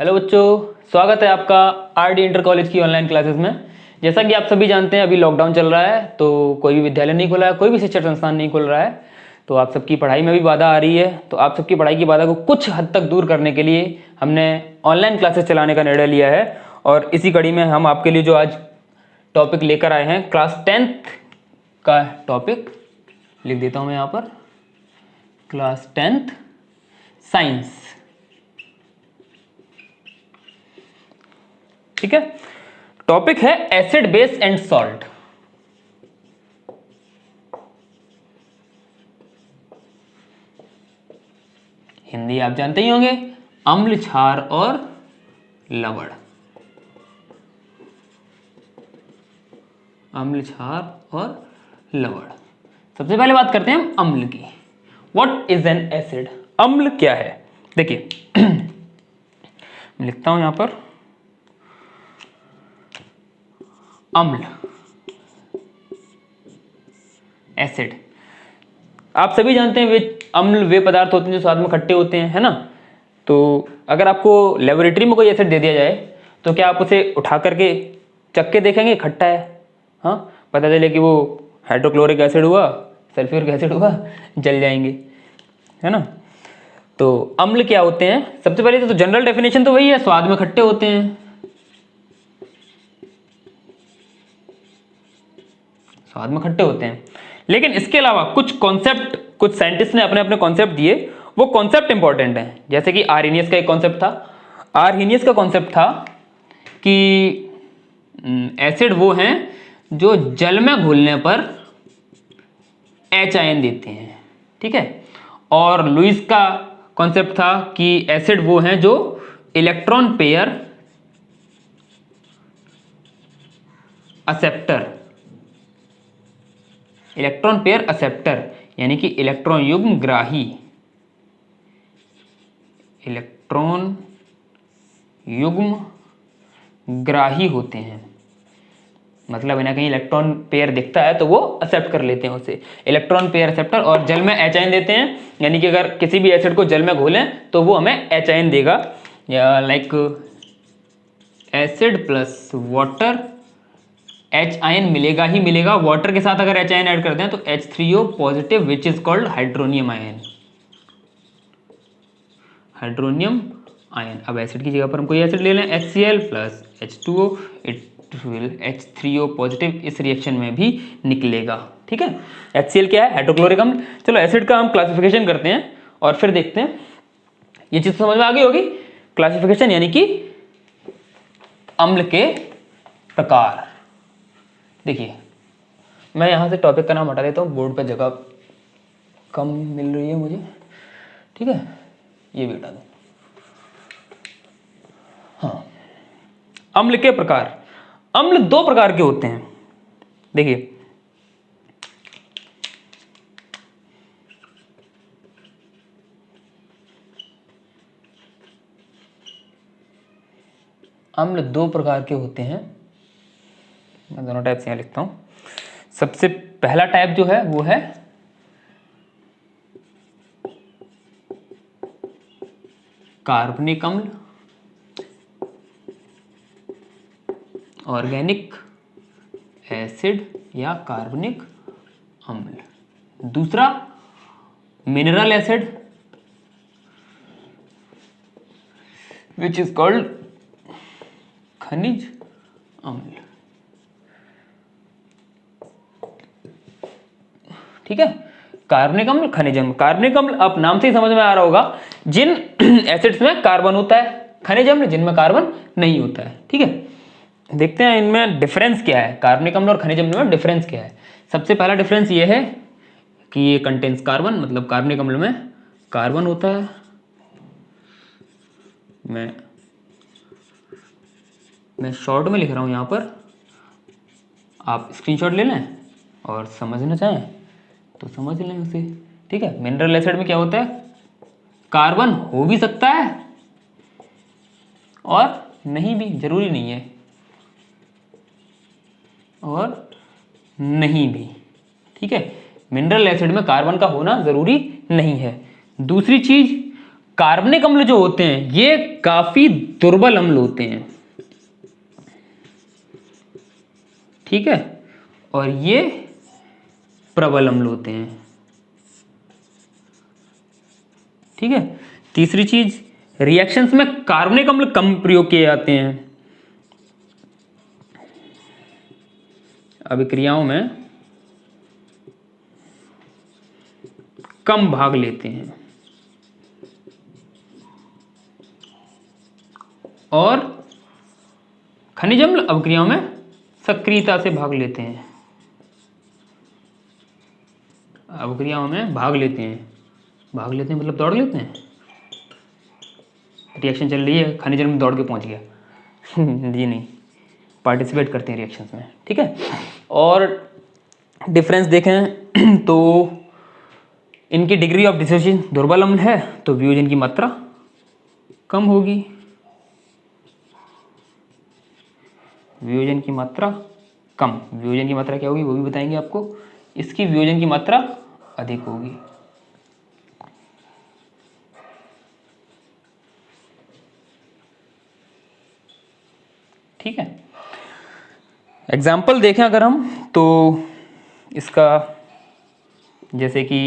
Hello बच्चों, स्वागत है आपका आरडी इंटर कॉलेज की ऑनलाइन क्लासेस में। जैसा कि आप सभी जानते हैं, अभी लॉकडाउन चल रहा है तो कोई भी विद्यालय नहीं खुला है, कोई भी शिक्षण संस्थान नहीं खुल रहा है, तो आप सबकी पढ़ाई में भी बाधा आ रही है। तो आप सबकी पढ़ाई की बाधा को कुछ हद तक दूर करने के लिए हमने ऑनलाइन क्लासेस चलाने का निर्णय लिया है। और इसी कड़ी में हम आपके लिए जो आज टॉपिक लेकर आए हैं, क्लास 10th का टॉपिक लिख देता हूँ मैं यहाँ पर, क्लास 10th साइंस। ठीक है, टॉपिक है acid base and salt. Hindi आप जानते ही होंगे, अम्ल, क्षार और लवण। अम्ल, क्षार और लवण। सबसे पहले बात करते हैं हम अम्ल की। What is an acid? अम्ल क्या है? देखिए मैं लिखता हूं यहां पर, अम्ल, एसिड। आप सभी जानते हैं वे अम्ल वे पदार्थ होते हैं जो स्वाद में खट्टे होते हैं, है ना। तो अगर आपको लेबोरेटरी में कोई एसिड दे दिया जाए तो क्या आप उसे उठा करके चख के देखेंगे खट्टा है? हाँ, पता चले कि वो हाइड्रोक्लोरिक एसिड हुआ, सल्फ्यूरिक एसिड हुआ, जल जाएंगे, है ना। तो अम्ल क्या होते हैं? सबसे पहले तो जनरल डेफिनेशन तो वही है, स्वाद में खट्टे होते हैं। स्वाद में खट्टे होते हैं, लेकिन इसके अलावा कुछ कॉन्सेप्ट, कुछ साइंटिस्ट ने अपने अपने कॉन्सेप्ट दिए, वो कॉन्सेप्ट इंपॉर्टेंट हैं। जैसे कि आर्हेनियस का एक कॉन्सेप्ट था। आर्हेनियस का कॉन्सेप्ट था कि एसिड वो हैं जो जल में घुलने पर H आयन देते हैं, ठीक है। और लुईस का कॉन्सेप्ट था कि एसिड वो हैं जो electron pair acceptor, electron pair acceptor यानी कि इलेक्ट्रॉन युग्म ग्राही, इलेक्ट्रॉन युग्म ग्राही होते हैं। मतलब इन्हें कहीं इलेक्ट्रॉन पेयर दिखता है तो वो एक्सेप्ट कर लेते हैं उसे, इलेक्ट्रॉन पेयर एक्सेप्टर। और जल में H आयन देते हैं, यानी कि अगर किसी भी एसिड को जल में घोलें तो वो हमें H आयन देगा, या like acid plus water, H ion मिलेगा ही मिलेगा। वाटर के साथ अगर H आयन ऐड करते हैं तो H3O positive which is called hydronium ion, hydronium ion. अब एसिड की जगह पर हम कोई एसिड ले लें, HCl plus H2O, it will H3O positive इस रिएक्शन में भी निकलेगा, ठीक है। HCl क्या है? हाइड्रोक्लोरिक अम्ल। चलो एसिड का हम क्लासिफिकेशन करते हैं और फिर देखते हैं। ये चीज समझ में आ गई होगी, क्लासिफिकेशन यानी कि अम्ल के प्रकार। देखिए मैं यहां से टॉपिक का नाम हटा देता हूं, बोर्ड पर जगह कम मिल रही है मुझे, ठीक है, ये भी हटा दो। हाँ, अम्ल के प्रकार। अम्ल दो प्रकार के होते हैं। देखिए अम्ल दो प्रकार के होते हैं, मैं दोनों टाइप से यहां लिखता हूं। सबसे पहला टाइप जो है वो है कार्बनिक अम्ल, ऑर्गेनिक एसिड या कार्बनिक अम्ल। दूसरा mineral acid which is called खनिज अम्ल, ठीक है। कार्बनिक अम्ल, खनिज अम्ल। कार्बनिक अम्ल आप नाम से ही समझ में आ रहा होगा, जिन एसिड्स में कार्बन होता है। खनिज अम्ल जिनमें कार्बन नहीं होता है, ठीक है। देखते हैं इनमें डिफरेंस क्या है, कार्बनिक अम्ल और खनिज अम्ल में डिफरेंस क्या है। सबसे पहला डिफरेंस ये है कि ये कंटेन्स कार्बन, मतलब कार्बनिक अम्ल में कार्बन होता है। मैं शॉर्ट में लिख रहा हूं यहां पर, आप स्क्रीनशॉट ले लें और समझना चाहें तो समझ लें उसे, ठीक है। मिनरल एसिड में क्या होता है, कार्बन हो भी सकता है और नहीं भी, जरूरी नहीं है, और नहीं भी, ठीक है। मिनरल एसिड में कार्बन का होना जरूरी नहीं है। दूसरी चीज, कार्बनिक अम्ल जो होते हैं ये काफी दुर्बल अम्ल होते हैं, ठीक है, और ये प्रबल अम्ल होते हैं, ठीक है। तीसरी चीज, रिएक्शंस में कार्बनिक अम्ल कम प्रयोग किए जाते हैं, अभिक्रियाओं में कम भाग लेते हैं, और खनिज अम्ल अभिक्रियाओं में सक्रियता से भाग लेते हैं, अभिक्रियाओं में भाग लेते हैं मतलब दौड़ लेते हैं। रिएक्शन चल रही है, खनिज अम्ल दौड़ के पहुंच गया जी नहीं, पार्टिसिपेट करते हैं रिएक्शंस में, ठीक है। और डिफरेंस देखें तो इनकी डिग्री ऑफ डिसोसिएशन दुर्बल अम्ल है तो वियोजन की मात्रा कम होगी, वियोजन की मात्रा कम, वियोजन की मात्रा क्या होगी वो भी बताएंगे आपको, इसकी वियोजन की मात्रा अधिक होगी। ठीक है, एग्जाम्पल देखें अगर हम तो इसका जैसे कि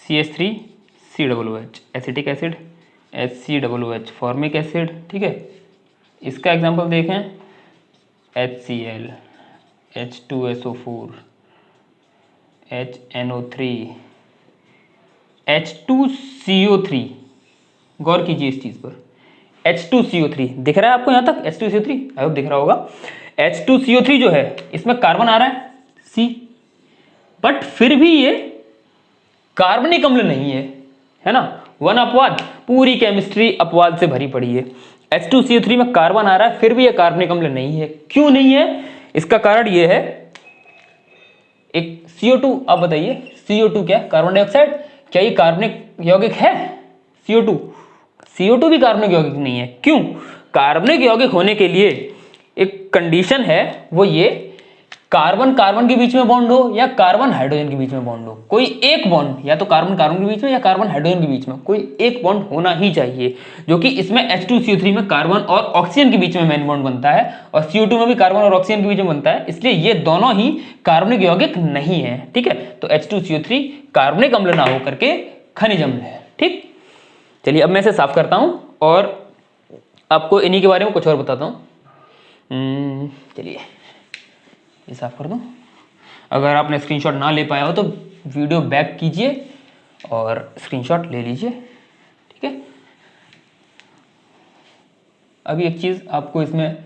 CH3COOH acetic acid, HCOOH formic acid, ठीक है। इसका एग्जाम्पल देखें HCl, H2SO4, HNO3, H2CO3, गौर कीजिए इस चीज पर, H2CO3 दिख रहा है आपको यहाँ तक, H2CO3 आई होप दिख रहा होगा। H2CO3 जो है इसमें कार्बन आ रहा है C, बट फिर भी ये कार्बनिक अम्ल नहीं है ना, वन अपवाद, पूरी केमिस्ट्री अपवाद से भरी पड़ी है। H2CO3 में कार्बन आ रहा है फिर भी ये कार्बनिक अम्ल नहीं है, क्यों नहीं है? इसका कारण ये है, एक CO2, आप बताइए CO2 क्या है? कार्बन डाइऑक्साइड, क्या ये कार्बनिक यौगिक है? CO2 भी कार्बनिक यौगिक नहीं है, क्यों? कार्बनिक यौगिक होने के लिए एक कंडीशन है, वो ये कार्बन कार्बन के बीच में बॉन्ड हो या कार्बन हाइड्रोजन के बीच में बॉन्ड हो, कोई एक बॉन्ड, या तो कार्बन कार्बन के बीच में या कार्बन हाइड्रोजन के बीच में कोई एक बॉन्ड होना ही चाहिए, जो कि इसमें H2CO3 में कार्बन और ऑक्सीजन के बीच में मेन बॉन्ड बनता है, और CO2 में भी कार्बन और ऑक्सीजन के बीच में बनता है, इसलिए ये दोनों ही कार्बनिक यौगिक नहीं है, ठीक है। तो H2CO3 कार्बनिक अम्ल ना हो करके खनिज अम्ल है, ठीक। चलिए अब मैं इसे साफ करता हूं और आपको इन्हीं के बारे में कुछ और बताता हूं। चलिए ये साफ कर दूं। अगर आपने स्क्रीनशॉट ना ले पाया हो तो वीडियो बैक कीजिए और स्क्रीनशॉट ले लीजिए, ठीक है। अभी एक चीज आपको इसमें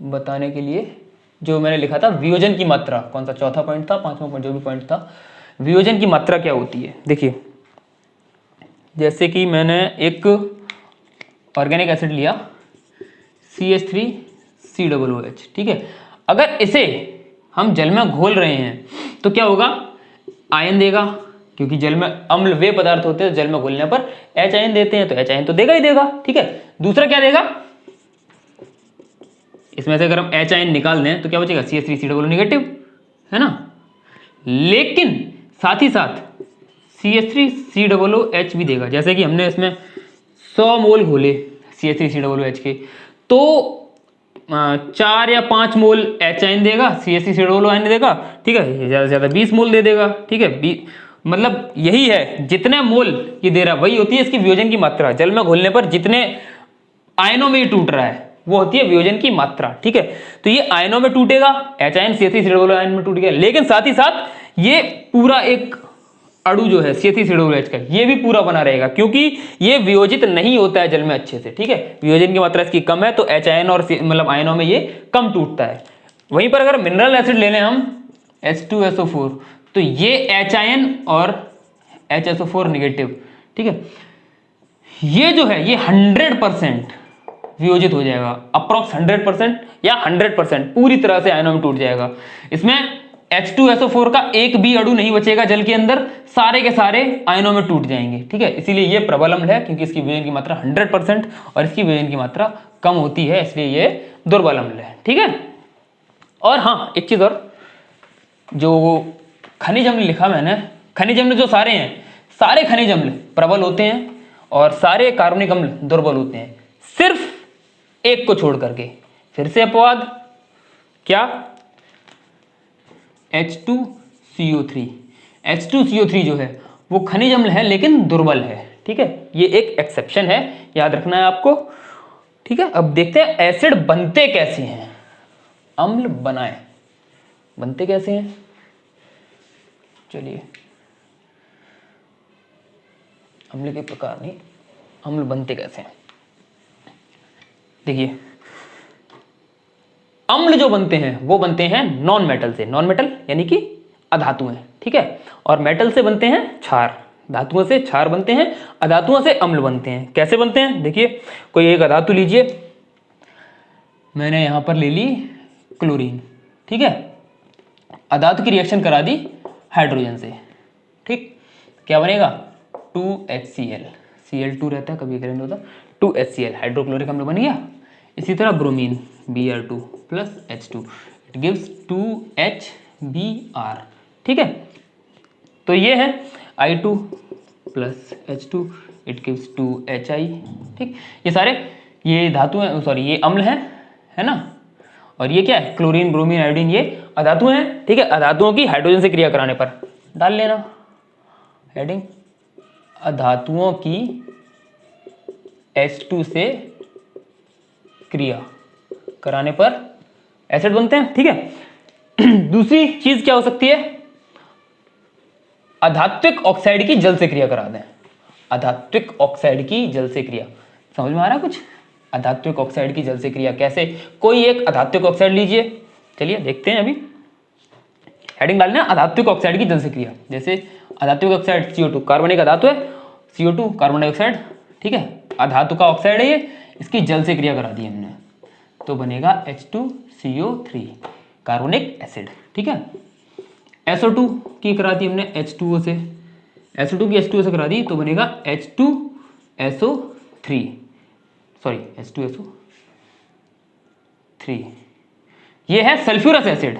बताने के लिए, जो मैंने लिखा था वियोजन की मात्रा, कौन सा चौथा पॉइंट था, पांचवा पॉइंट, जो भी पॉइंट था, वियोजन की मात्रा क्या होती है। देखिए जैसे कि मैंने एक ऑर्गेनिक एसिड लिया CH3COOH, ठीक है। अगर इसे हम जल में घोल रहे हैं तो क्या होगा? आयन देगा, क्योंकि जल में अम्ल वे पदार्थ होते हैं, जल में घोलने पर H आयन देते हैं, तो H आयन तो देगा ही देगा, ठीक है। दूसरा क्या देगा? इसमें से अगर हम H आयन निकाल दें तो क्या बचेगा? CH3COO नेगेटिव, है ना। लेकिन साथ ही साथ CH3COOH भी देगा, जैसे कि हमने इसमें 100 मोल घोले CH3COOH के, तो 4 या 5 मोल H आयन देगा, CH3COO आयन देगा, ठीक है। ज़्यादा से ज़्यादा 20 मोल दे देगा, ठीक है। मतलब यही है, जितने मोल ये दे रहा है वही होती है इसकी वियोजन की मात्रा। जल में घोलने पर जितने आयनों में ये टूट रहा है वो होती है वियोजन की मात्रा, ठीक है। तो ये आयनों में टूटेगा, H आयन CH3COO आयन में टूट गया, लेकिन साथ ही साथ ये पूरा एक अणु जो है CH3COOH का, ये भी पूरा बना रहेगा, क्योंकि ये वियोजित नहीं होता है जल में अच्छे से, ठीक है। वियोजन की मात्रा इसकी कम है, तो H आयन और मतलब आयनों में ये कम टूटता है। वहीं पर अगर मिनरल एसिड ले लें हम H2SO4, तो ये H आयन और HSO4 नेगेटिव, ठीक है, ये जो है ये 100% वियोजित हो जाएगा, अप्रॉक्स 100% या 100% पूरी तरह से आयनों में टूट जाएगा। इसमें H2SO4 का एक भी अणु नहीं बचेगा जल के अंदर, सारे के सारे आयनों में टूट जाएंगे, ठीक है। इसीलिए ये प्रबल अम्ल है, क्योंकि इसकी वियोजन की मात्रा 100% और इसकी वियोजन की मात्रा कम होती है, इसलिए ये दुर्बल अम्ल है, ठीक है। और हाँ, एक चीज और, जो खनिज अम्ल लिखा मैंने, खनिज अम्ल जो सारे हैं, सारे खनिज अम्ल प्रबल होते हैं और सारे कार्बनिक अम्ल दुर्बल होते हैं, सिर्फ एक को छोड़ करके। फिर से अपवाद क्या? H2CO3। H2CO3 जो है वो खनिज अम्ल है लेकिन दुर्बल है, ठीक है, ये एक एक्सेप्शन है, याद रखना है आपको, ठीक है। अब देखते हैं एसिड बनते कैसे हैं, अम्ल बनते कैसे हैं। चलिए, अम्ल के प्रकार नहीं, अम्ल बनते कैसे हैं। देखिए, अम्ल जो बनते हैं वो बनते हैं नॉन मेटल से, नॉन मेटल यानी कि अधातुएं, ठीक है, और मेटल से बनते हैं क्षार, धातुओं से क्षार बनते हैं, अधातुओं से अम्ल बनते हैं। कैसे बनते हैं? देखिए, कोई एक अधातु लीजिए, मैंने यहां पर ले ली क्लोरीन, ठीक है, अधातु की रिएक्शन करा दी हाइड्रोजन से, ठीक, क्या बनेगा? 2HCl, Cl2 रहता है, कभी ग्रेन होता, 2HCl हाइड्रोक्लोरिक अम्ल बन गया। इसी तरह bromine Br2 plus H2, it gives 2HBr, ठीक है। तो ये है I2 plus H2, it gives 2HI, ठीक। ये सारे ये धातु हैं, सॉरी ये अम्ल हैं, है ना, और ये क्या है? क्लोरीन, ब्रोमीन, आयोडीन, ये अधातु हैं, ठीक है। अधातुओं की हाइड्रोजन से क्रिया कराने पर डाल लेना हेडिंग, अधातुओं की H2 से क्रिया कराने पर एसिड बनते हैं, ठीक है। दूसरी चीज क्या हो सकती है? अधात्विक ऑक्साइड की जल से क्रिया करा दें, अधात्विक ऑक्साइड की जल से क्रिया, समझ में आ रहा है कुछ? अधात्विक ऑक्साइड की जल से क्रिया कैसे? कोई एक अधात्विक ऑक्साइड लीजिए, चलिए देखते हैं, अभी हेडिंग डालना है अधात्विक ऑक्साइड की जल से क्रिया। जैसे अधात्विक ऑक्साइड CO2, कार्बन एक अधातु है, CO2 कार्बन डाइऑक्साइड, ठीक है, अधातु का ऑक्साइड है ये, इसकी जल से क्रिया करा दी हमने, तो बनेगा H2CO3 कार्बोनिक एसिड, ठीक है। SO2 की करा दी हमने H2O से, SO2 की H2O से करा दी, तो बनेगा H2SO3, सॉरी H2SO3, ये है सल्फ्यूरस एसिड।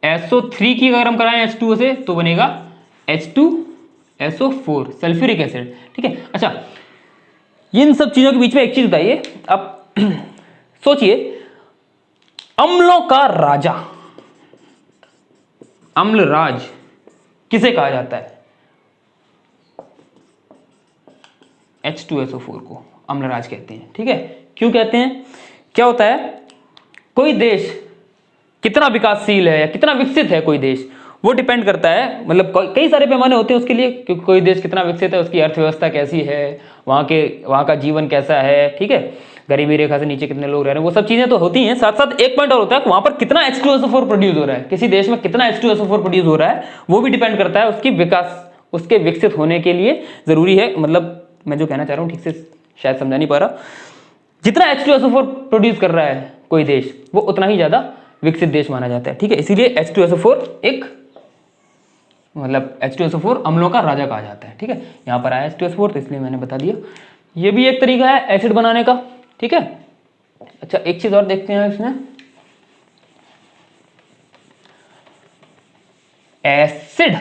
SO3 की अगर हम कराएं H2O से तो बनेगा H2SO4 सल्फ्यूरिक एसिड, ठीक है। अच्छा, इन सब चीजों के बीच में एक चीज बताइए, अब सोचिए, अम्लों का राजा, अम्ल राज किसे कहा जाता है? H2SO4 को अम्लराज कहते हैं, ठीक है। क्यों कहते हैं? क्या होता है, कोई देश कितना विकासशील है या कितना विकसित है कोई देश, वो डिपेंड करता है, मतलब कई सारे पैमाने होते हैं उसके लिए, क्योंकि कोई देश कितना विकसित है, उसकी अर्थव्यवस्था कैसी है, वहाँ का जीवन कैसा है, ठीक है, गरीबी रेखा से नीचे कितने लोग रह रहे हैं, वो सब चीजें तो होती हैं। साथ साथ एक पॉइंट और होता है कि वहां पर कितना H2SO4 प्रोड्यूस हो रहा है, किसी देश में कितना H2SO4 प्रोड्यूस हो रहा है, वो भी डिपेंड करता है उसकी विकास, उसके विकसित होने के लिए जरूरी है। मतलब मैं जो कहना चाह रहा हूँ ठीक से शायद समझा नहीं पा रहा, जितना H2SO4 प्रोड्यूस कर रहा है कोई देश, वो उतना ही ज्यादा विकसित देश माना जाता है, ठीक है। इसीलिए H2SO4 एक, मतलब H2SO4 अम्लों का राजा कहा जाता है, ठीक है। यहाँ पर आया H2SO4 तो इसलिए मैंने बता दिया, ये भी एक तरीका है एसिड बनाने का, ठीक है। अच्छा, एक चीज और देखते हैं इसमें, एसिड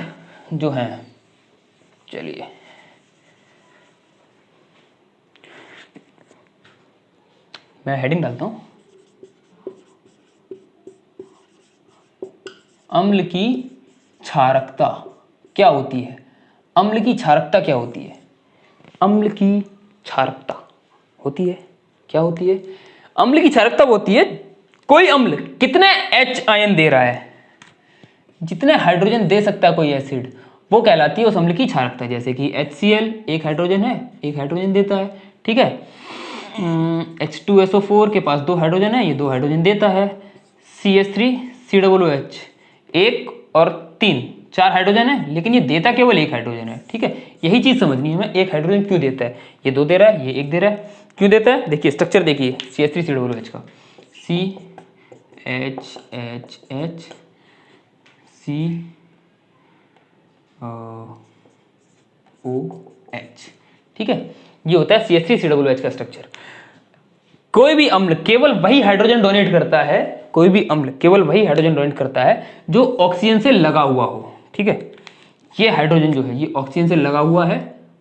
जो है, चलिए मैं हेडिंग डालता हूं, अम्ल की क्षारकता क्या होती है? अम्ल की क्षारकता क्या होती है? अम्ल की क्षारकता होती है, क्या होती है? अम्ल की क्षारकता होती है, कोई अम्ल कितने H आयन दे रहा है, जितने हाइड्रोजन दे सकता है कोई एसिड, वो कहलाती है उस अम्ल की क्षारकता। जैसे कि HCl एक हाइड्रोजन है, एक हाइड्रोजन देता है, ठीक है। H2SO4 के पास 2 हाइड्रोजन है, ये 2 हाइड्रोजन देता है। CH3 COOH 1 और 3 4 हाइड्रोजन है, लेकिन ये देता केवल 1 हाइड्रोजन है, ठीक है। यही चीज समझनी है हमें, 1 हाइड्रोजन क्यों देता है, ये 2 दे रहा है, ये 1 दे रहा है, क्यों देता है? देखिए स्ट्रक्चर देखिए, CH3 COOH का, CHHH COOH, ठीक है, ये होता है CH3 COOH का स्ट्रक्चर। कोई भी अम्ल केवल वही हाइड्रोजन डोनेट करता है, कोई भी अम्ल केवल वही हाइड्रोजन डोनेट करता है जो ऑक्सीजन से लगा हुआ हो, ठीक है। ये हाइड्रोजन जो है ये ऑक्सीजन से लगा हुआ है,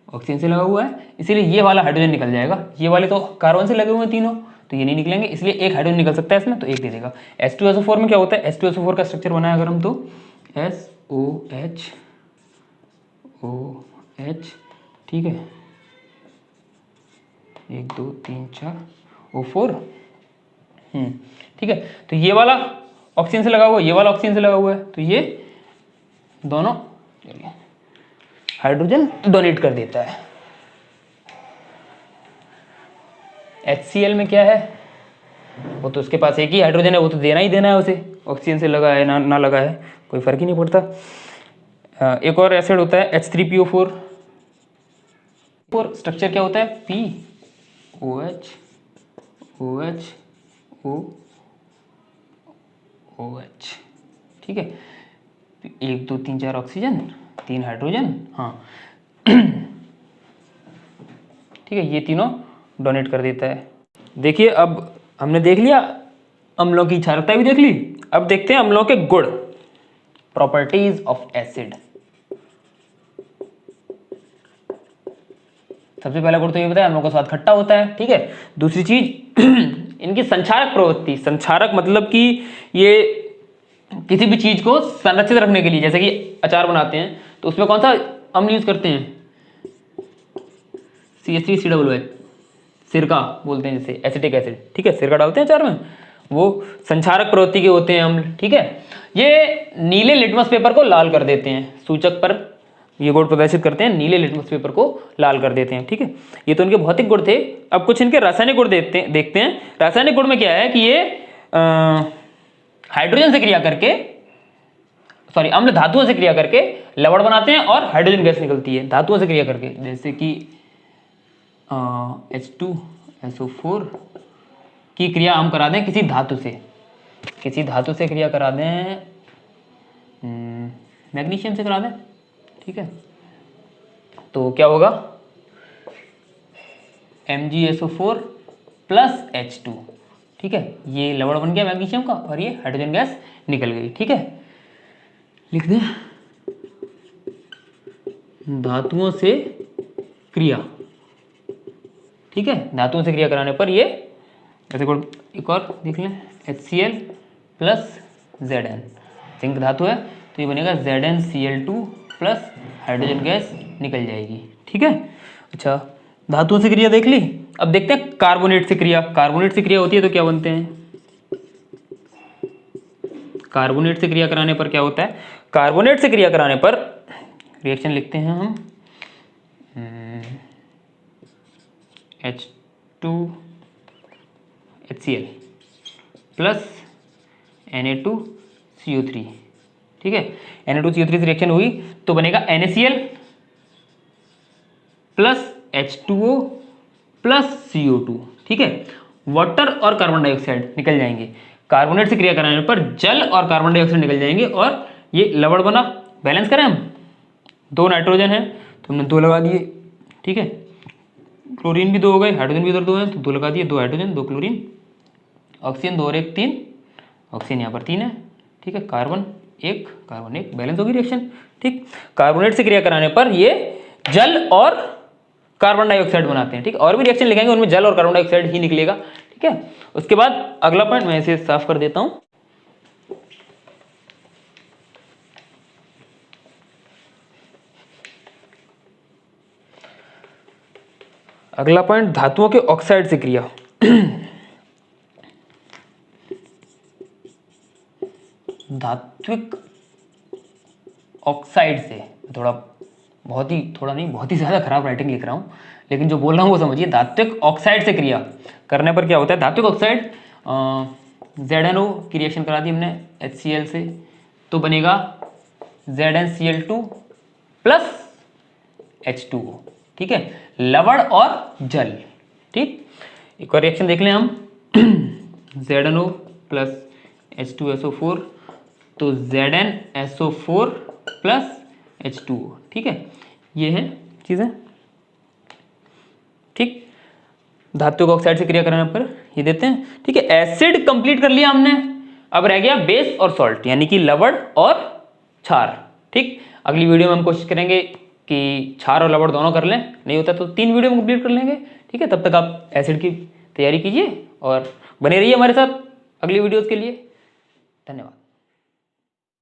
ऑक्सीजन से लगा हुआ है, इसीलिए ये वाला हाइड्रोजन निकल जाएगा। ये वाले तो कार्बन से लगे हुए हैं तीनों, तो ये नहीं निकलेंगे, इसलिए एक हाइड्रोजन निकल सकता है इसमें, तो एक दे देगा। H2SO4 में क्या होता है, H2SO4 का स्ट्रक्चर बनाया अगर हम तो SOH OH, ठीक है, 1 2 3 4 O4, ठीक है। तो ये वाला ऑक्सीजन से लगा हुआ है, ये वाला ऑक्सीजन से लगा हुआ है, तो ये दोनों हाइड्रोजन डोनेट कर देता है। HCl में क्या है, वो तो उसके पास एक ही हाइड्रोजन है, वो तो देना ही देना है उसे, ऑक्सीजन से लगा है ना लगा है कोई फर्क ही नहीं पड़ता। एक और एसिड होता है H3PO4, और स्ट्रक्चर क्या होता है POH OH OH, ठीक है। 1 2 3 4 ऑक्सीजन, 3 हाइड्रोजन, हाँ ठीक है, ये तीनों डोनेट कर देता है। देखिए अब हमने देख लिया अम्लों की क्षारकता भी देख ली, अब देखते हैं अम्लों के गुण, प्रॉपर्टीज ऑफ एसिड। सबसे पहला गुण तो ये बताया, अम्लों का स्वाद खट्टा होता है, ठीक है। दूसरी चीज इनकी संक्षारक प्रवृत्ति, संक्षारक मतलब कि ये किसी भी चीज को संरक्षित रखने के लिए, जैसे कि अचार बनाते हैं तो उसमें कौन सा अम्ल यूज करते हैं, CH3COOH, सिरका बोलते हैं जैसे एसिटिक एसिड, ठीक है, सिरका डालते हैं अचार में, वो संक्षारक प्रवृत्ति के होते हैं अम्ल, ठीक है। ये नीले लिटमस पेपर को लाल कर देते हैं, सूचक पर ये गुण प्रदर्शित करते हैं, नीले लिटमस पेपर को लाल कर देते हैं, ठीक है। ये तो इनके भौतिक गुण थे। अब कुछ इनके रासायनिक गुण देखते हैं। रासायनिक गुण में क्या है कि ये हाइड्रोजन से क्रिया करके, सॉरी अम्ल धातुओं से क्रिया करके लवण बनाते हैं और हाइड्रोजन गैस निकलती है धातुओं से क्रिया करके, जैसे कि H2SO4 की क्रिया हम करा दें किसी धातु से क्रिया करा दें, मैग्नीशियम से करा दें, ठीक है, तो क्या होगा MgSO4 प्लस H2, ठीक है, ये लवण बन गया मैग्नीशियम का और ये हाइड्रोजन गैस निकल गई, ठीक है। लिख दें धातुओं से क्रिया, ठीक है, धातुओं से क्रिया कराने पर ये ऐसे एक और देख लें, HCl प्लस Zn, जिंक धातु है तो ये बनेगा ZnCl2 प्लस हाइड्रोजन गैस निकल जाएगी, ठीक है। अच्छा, धातुओं से क्रिया देख ली, अब देखते हैं कार्बोनेट से क्रिया। कार्बोनेट से क्रिया होती है तो क्या बनते हैं, कार्बोनेट से क्रिया कराने पर क्या होता है, कार्बोनेट से क्रिया कराने पर रिएक्शन लिखते हैं हम H2HCl प्लस Na2CO3, ठीक है। Na2CO3 से रिएक्शन हुई तो बनेगा NaCl plus H2O plus CO2, ठीक है। वाटर और कार्बन डाइऑक्साइड निकल जाएंगे, कार्बोनेट से क्रिया कराने पर जल और कार्बन डाइऑक्साइड निकल जाएंगे और ये लवण बना। बैलेंस करें हम, 2 नाइट्रोजन है तो हमने 2 लगा दिए, ठीक है, क्लोरीन भी 2 हो गए, हाइड्रोजन भी उधर 2 है तो 2 लगा दिए, 2 हाइड्रोजन 2 क्लोरीन, ऑक्सीजन 2 और 1 3, ऑक्सीजन यहाँ पर 3 है, ठीक है, कार्बन 1, बैलेंस होगी रिएक्शन, ठीक। कार्बोनेट से क्रिया कराने पर ये जल और कार्बन डाइऑक्साइड बनाते हैं, ठीक। और भी रिएक्शन लिखेंगे उनमें जल और कार्बन डाइऑक्साइड ही निकलेगा, ठीक है। उसके बाद अगला पॉइंट मैं इसे साफ कर देता हूं, अगला पॉइंट धातुओं के ऑक्साइड से क्रिया। धात्विक ऑक्साइड से बहुत ही ज़्यादा खराब राइटिंग लिख रहा हूँ, लेकिन जो बोल रहा हूँ वो समझिए। धात्विक ऑक्साइड से क्रिया करने पर क्या होता है, धात्विक ऑक्साइड ZnO की रिएक्शन करा दी हमने HCl से तो बनेगा ZnCl2 प्लस H2O, ठीक है, लवण और जल, ठीक। एक और रिएक्शन देख लें हम ZnO प्लस H2SO4 तो ZnSO4 प्लस H2O, ठीक है, ये है चीज़ें, ठीक। धात्विक ऑक्साइड से क्रिया कराने पर ये देते हैं, ठीक है। एसिड कंप्लीट कर लिया हमने, अब रह गया बेस और सॉल्ट, यानी कि लवण और क्षार, ठीक। अगली वीडियो में हम कोशिश करेंगे कि क्षार और लवण दोनों कर लें, नहीं होता तो 3 वीडियो में कंप्लीट कर लेंगे। ठीक है, तब तक आप एसिड की तैयारी कीजिए और बने रहिए हमारे साथ अगली वीडियोज़ के लिए। धन्यवाद।